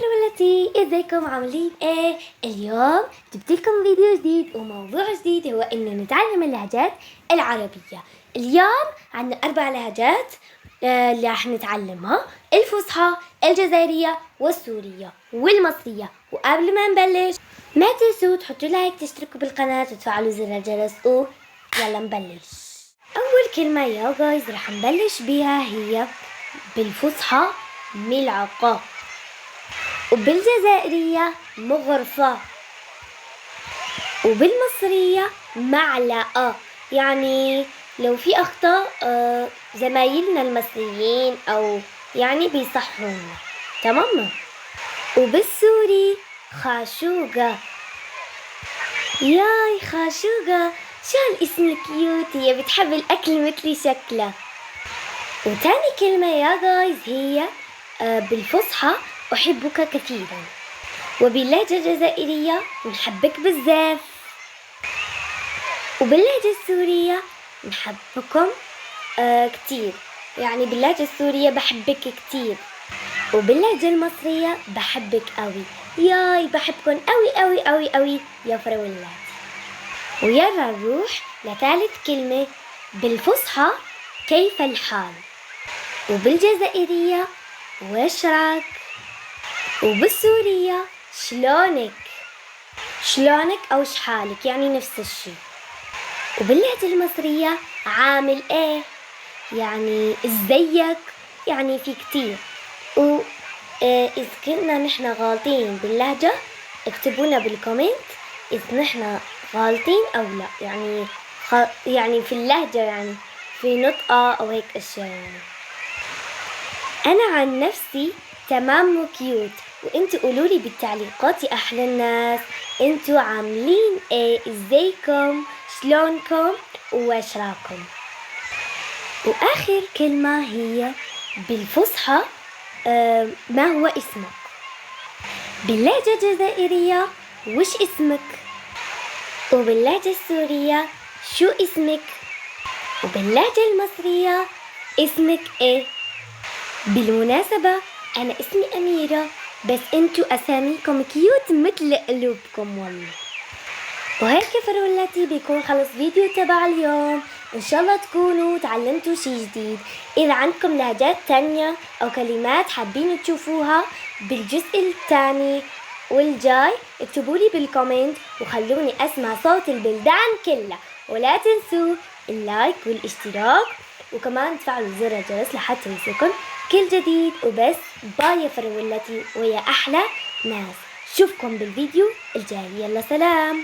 فرولتي، ازيكم عاملين ايه؟ اليوم جبتلكم فيديو جديد وموضوع جديد، هو انه نتعلم اللهجات العربية. اليوم عندنا 4 لهجات اللي راح نتعلمها: الفصحى، الجزائرية والسورية والمصرية. وقبل ما نبلش ما تنسوا تحطوا لايك، تشتركوا بالقناة وتفعلوا زر الجرس يلا نبلش. اول كلمة يا جايز راح نبلش بيها هي بالفصحى ملعقة، وبالجزائرية مغرفة، وبالمصرية معلقة. يعني لو في أخطاء زمايلنا المصريين أو يعني بيصحونا، تمام. وبالسوري خاشوقة. ياي خاشوقة، شو هالاسم كيوت، هي بتحب الأكل مثلي شكلها. وتاني كلمة يا جايز هي بالفصحى أحبك كثيرا، وباللهجة الجزائرية نحبك بزاف، وباللهجة السورية نحبكم كتير. يعني باللهجة السورية بحبك كتير، وباللهجة المصرية بحبك قوي. ياي بحبكم قوي قوي قوي قوي يا فرولات. ويلا نروح لثالث كلمة بالفصحى كيف الحال، وبالجزائرية وش راك، وبالسورية شلونك. شلونك أو شحالك يعني نفس الشي. وباللهجة المصرية عامل ايه، يعني ازيك، يعني في كتير. إذا كنا نحن غالطين باللهجة اكتبونا بالكومنت إذا نحن غالطين أو لا، يعني في اللهجة، يعني في نطقة أو هيك أشياء. يعني أنا عن نفسي تمام وكيوت، وانتوا قولولي بالتعليقات يا أحلى الناس، انتوا عاملين ايه، ازيكم، شلونكم، وش راكم. وآخر كلمة هي بالفصحى ما هو اسمك. باللهجة الجزائرية وش اسمك، وباللهجة السورية شو اسمك، وباللهجة المصرية اسمك ايه. بالمناسبة أنا اسمي أميرة، بس انتوا أساميكم كيوت مثل قلوبكم والله. وهيك فرولتي بيكون خلص فيديو تبع اليوم. إن شاء الله تكونوا تعلمتوا شي جديد. إذا عندكم لهجات تانية أو كلمات حابين تشوفوها بالجزء الثاني والجاي اكتبولي بالكومنت وخلوني أسمع صوت البلدان كلها. ولا تنسوا اللايك والاشتراك، وكمان تفعلوا زر الجرس لحتى يوصلكم كل جديد. وبس باي يا فرولتي ويا أحلى ناس، شوفكم بالفيديو الجاي. يلا سلام.